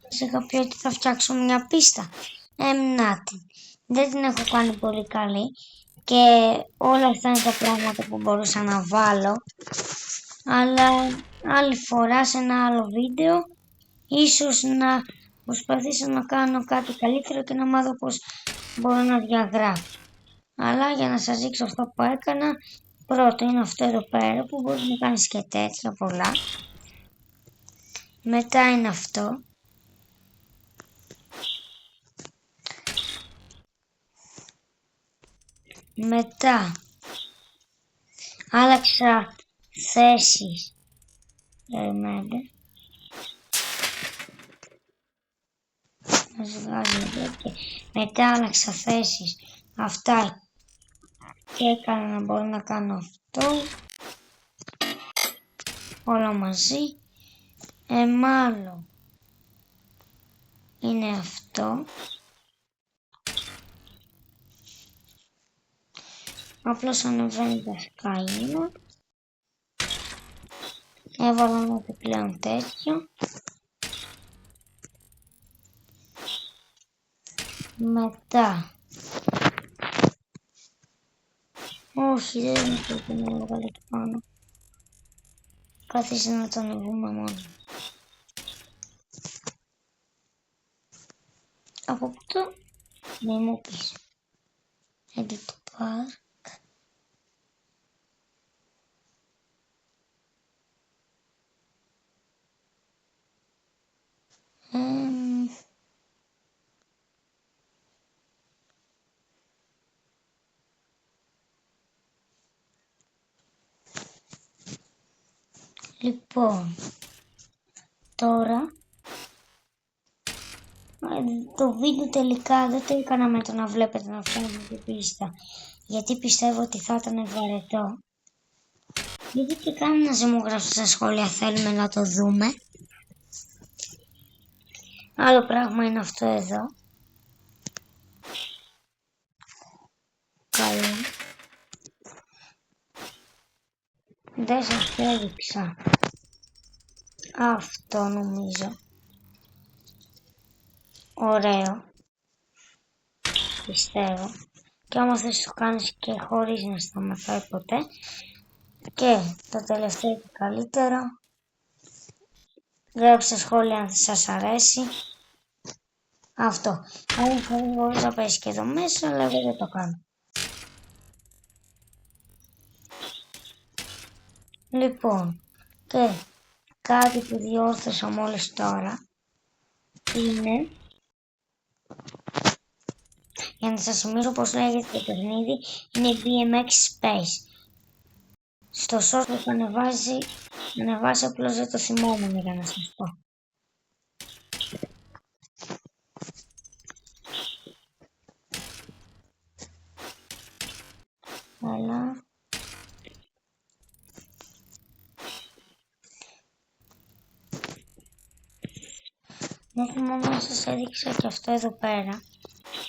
Σας είχα πει ότι θα φτιάξω μια πίστα. Νάτι. Δεν την έχω κάνει πολύ καλή και όλα αυτά είναι τα πράγματα που μπορούσα να βάλω. Αλλά άλλη φορά σε ένα άλλο βίντεο ίσως να προσπαθήσω να κάνω κάτι καλύτερο και να μάθω πως μπορώ να διαγράφω. Αλλά για να σας δείξω αυτό που έκανα, πρώτο είναι αυτό εδώ πέρα που μπορείς να κάνεις και τέτοια πολλά. Μετά είναι αυτό. Μετά άλλαξα θέσεις. Περιμένετε. Μετά άλλαξα θέσεις. Αυτά και έκανα να μπορώ να κάνω αυτό. Όλα μαζί. Μάλλον είναι αυτό. Απλώς ανεβαίνει τα σκάλινα. Έβαλα ένα επιπλέον τέτοιο. Μετά. Όχι, δεν πρέπει να έβγαλε εκεί πάνω. Καθίστε να το ανεβούμε μόνο. Από πού το... Μη μου πεις. Edit Park. Λοιπόν, τώρα το βίντεο τελικά δεν το έκανα με το να βλέπετε να φτιάχνω την πίστα, γιατί πιστεύω ότι θα ήταν βαρετό. Γιατί και κανένας δεν μου γράψει στα σχόλια θέλουμε να το δούμε. Άλλο πράγμα είναι αυτό εδώ. Καλό. Δεν σας έδειξα αυτό νομίζω. Ωραίο. Πιστεύω. Και άμα θες το κάνεις και χωρίς να σταματάει ποτέ. Και το τελευταίο και καλύτερο. Γράψτε σχόλια αν σας αρέσει. Αυτό. Αν θα μπορείς να πέσει και εδώ μέσα, αλλά εγώ δεν το κάνω. Λοιπόν, και κάτι που διόρθωσα μόλις τώρα είναι, για να σας θυμίσω πως λέγεται το παιχνίδι, είναι BMX Space. Στο short που έχω ανεβάσει απλώς δεν το θυμόμουν για να σας πω. Αλλά μέχρι μόνο να σας έδειξα και αυτό εδώ πέρα.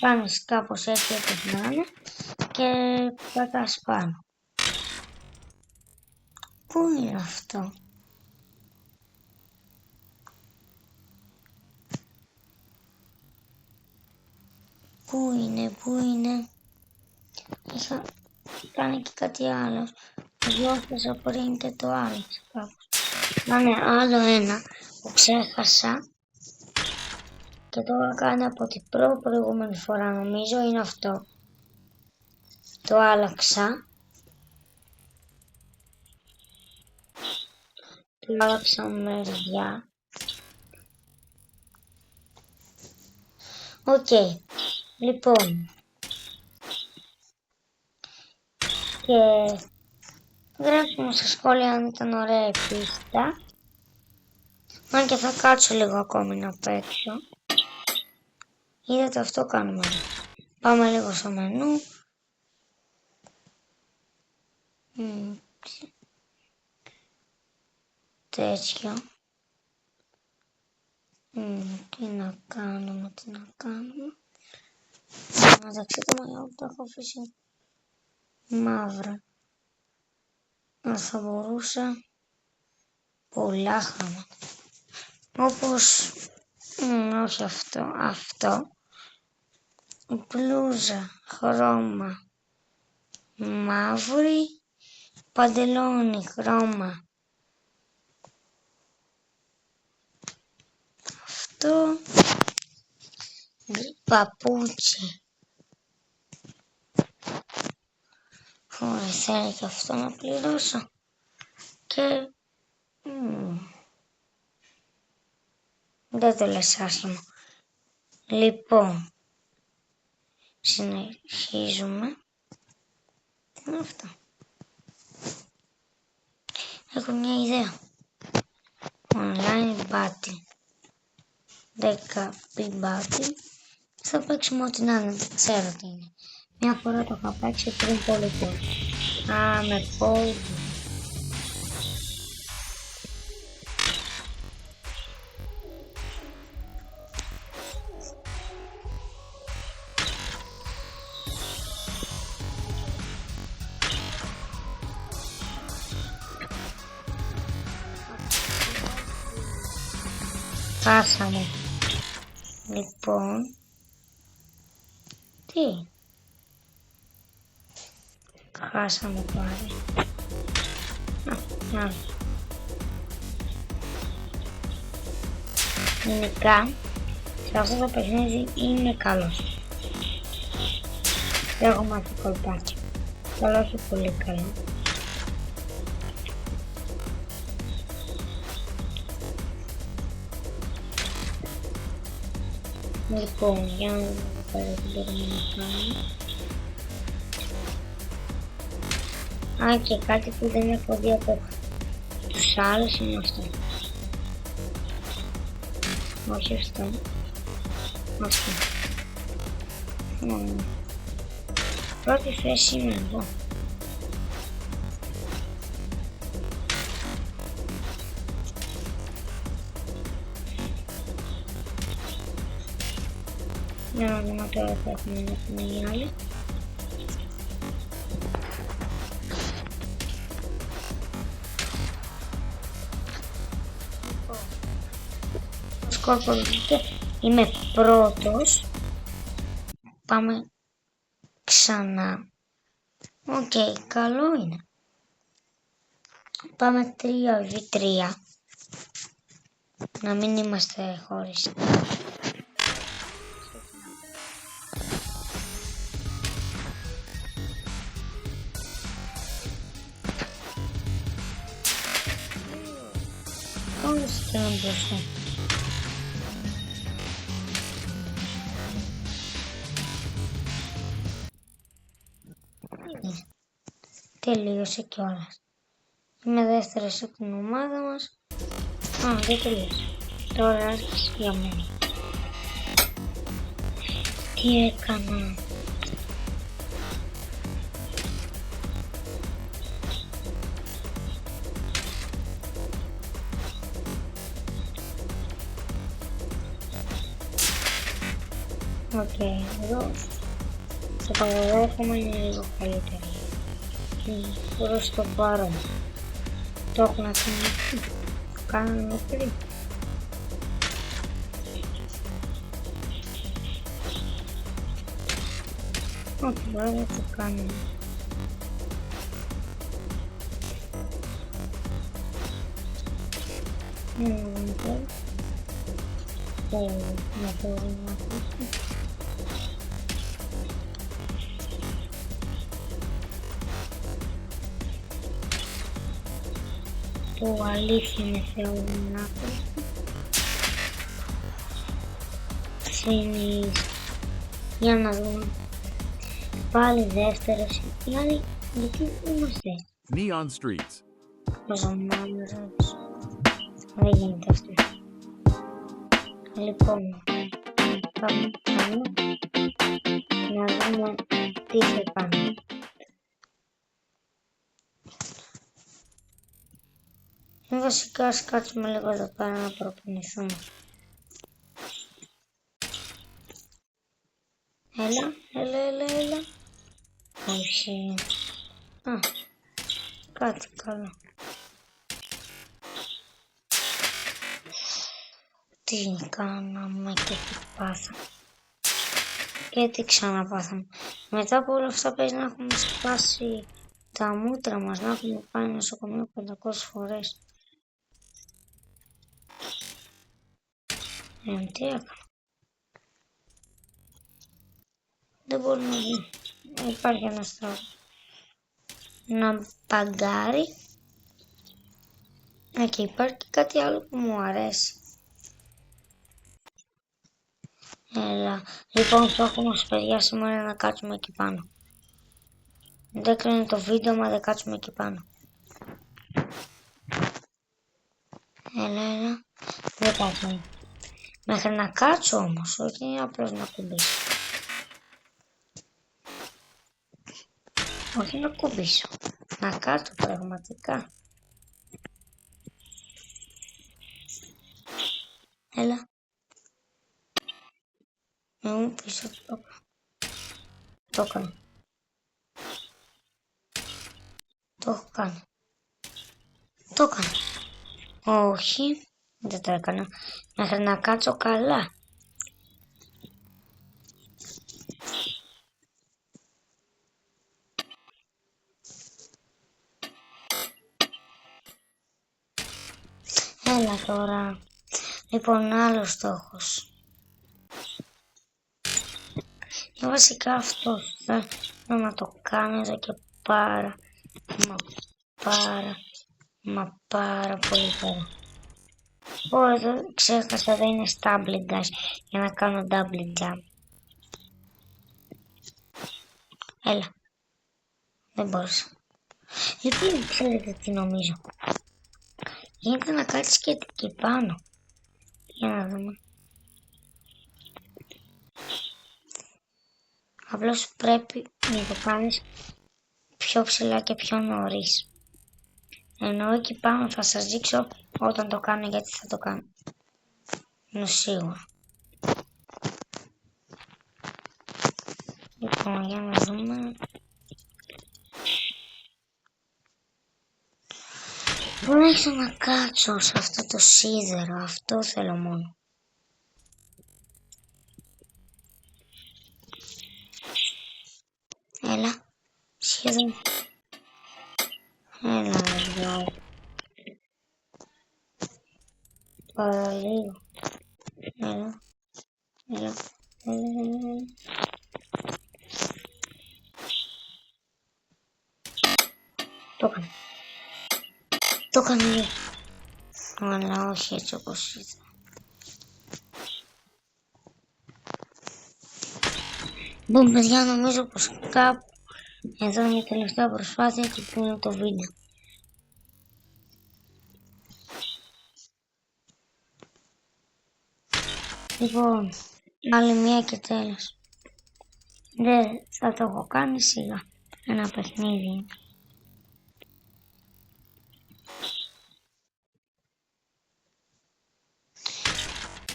Κάνεις κάπως έτσι όπως να είναι και πατάς πάνω. Πού είναι αυτό? Πού είναι? Είχα κάνει και κάτι άλλο. Διόρθωσα πριν και το άλλαξα κάπως. Ναι, άλλο ένα που ξέχασα και το είχα κάνει από την προηγούμενη φορά νομίζω είναι αυτό. Το άλλαξα. Το άλλαξα μεριά. Οκ. Λοιπόν. Και γράψτε μου στα σχόλια αν ήταν ωραία η πίστα. Αν και θα κάτσω λίγο ακόμη να παίξω. Είδατε, αυτό κάνουμε. Πάμε λίγο στο μενού. Τέτοιο. Τι να κάνουμε. Εντάξει, το μαλλιά που το έχω αφήσει μαύρα. Αν θα μπορούσα. Πολλά χάματα. όπως, όχι αυτό, μπλούζα, χρώμα, μαύρη, παντελόνι, χρώμα, αυτό, παπούτσι, θέλει και αυτό να πληρώσω και δεν το λες άσχημα. Λοιπόν, συνεχίζουμε. Τι είναι αυτό? Έχω μια ιδέα. Online battle. 10 battle. Θα παίξουμε ό,τι να είναι. Ξέρω τι είναι. Μια φορά το είχα παίξει πριν πολύ καιρό. Με πόδι. Χάσαμε. Λοιπόν. Τι? Χάσαμε πάλι. Γενικά, σε αυτό το παιχνίδι είναι καλός. Δεν έχω μάθει κολπάκι. Αλλά όχι πολύ καλό. Λοιπόν, για να δούμε πέρα τι μπορούμε να κάνουμε. Και κάτι που δεν έχω δει από τους άλλους είναι αυτό. Όχι αυτό. Αυτό. Πρώτη θέση είμαι εγώ. Για να δούμε τώρα θα έχουμε να πούμε οι άλλοι. Σκορ πολιτικό. Είμαι πρώτος. Πάμε ξανά. Οκ, καλό είναι. Πάμε 3v3. Να μην είμαστε χωρίς. Όλους θέλουν μπροστά. Τελείωσε κιόλας. Είμαι δεύτερος από την ομάδα μας. Δεν τελείωσε. Τώρα άρχισε για μένα. Τι έκανα? Εδώ το παραδέχομαι είναι λίγο καλύτερο. Προς το παρόν. Το έχω να κάνει. Το κάνουμε πριν. Όχι, τώρα δεν το κάνουμε. Να το το αλήθεια είναι θεωρούν άκουσα. Για να δούμε. Πάλι δεύτερος. Δηλαδή, γιατί είμαστε. Neon Streets. Δεν γίνεται αυτό. Λοιπόν, πάμε να δούμε τι θα κάνουμε. Βασικά ας κάτσουμε λίγο εδώ πέρα να προπονηθούμε. Έλα. Όχι. Κάτι καλό. Τι κάναμε και τι πάθαμε. Και τι ξαναπάθαμε. Μετά από όλα αυτά παίζει να έχουμε σπάσει τα μούτρα μας, να έχουμε πάει νοσοκομείο 500 φορές. Τι έκανα. Δεν μπορώ να δει. Υπάρχει ένας τρόπος. Να παγκάρει. Και υπάρχει και κάτι άλλο που μου αρέσει. Έλα. Λοιπόν, στόχο μας παιδιά σήμερα να κάτσουμε εκεί πάνω. Δεν κλείνει το βίντεο μα δεν κάτσουμε εκεί πάνω. Έλα. Δεν κάτσουμε. Μέχρι να κάτσω όμως, όχι απλώς να κουμπίσω. Όχι να κουμπίσω. Να κάτσω πραγματικά. Έλα. Μου πίσω το έκανα. Το έχω κάνει. Το έκανα. Όχι. Δεν το έκανα. Μέχρι να κάτσω καλά. Έλα τώρα. Λοιπόν, άλλος στόχος. Βασικά αυτός θέλω να το κάνω εδώ και πάρα πολύ πέρα. Εδώ ξέχασα, εδώ είναι stumbling guys, για να κάνω double jump. Έλα. Δεν μπόρεσα. Λοιπόν, ξέρετε τι νομίζω. Γίνεται να κάτσεις και εκεί πάνω. Για να δούμε. Απλώς πρέπει να το κάνεις πιο ψηλά και πιο νωρίς. Ενώ εκεί πάνω θα σας δείξω όταν το κάνω γιατί θα το κάνω. Είναι σίγουρο. Λοιπόν, για να δούμε. Τουλάχιστον να κάτσω σε αυτό το σίδερο. Αυτό θέλω μόνο. Έλα. Σχεδόν. Έλα εδώ. Παραλίγο. Έλα. Το έκανα. Το έκανα. Αλλά όχι έτσι όπως ήθελα. Λοιπόν παιδιά, νομίζω πως κάπου εδώ είναι η τελευταία προσπάθεια και κλείνω το βίντεο. Λοιπόν, άλλη μία και τέλος. Δεν θα το έχω κάνει σιγά. Ένα παιχνίδι.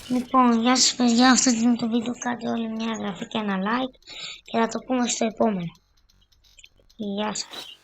Λοιπόν, γεια σας παιδιά, αυτό είναι το βίντεο. Κάντε όλοι μια εγγραφή και ένα like και θα το πούμε στο επόμενο. Γεια σας.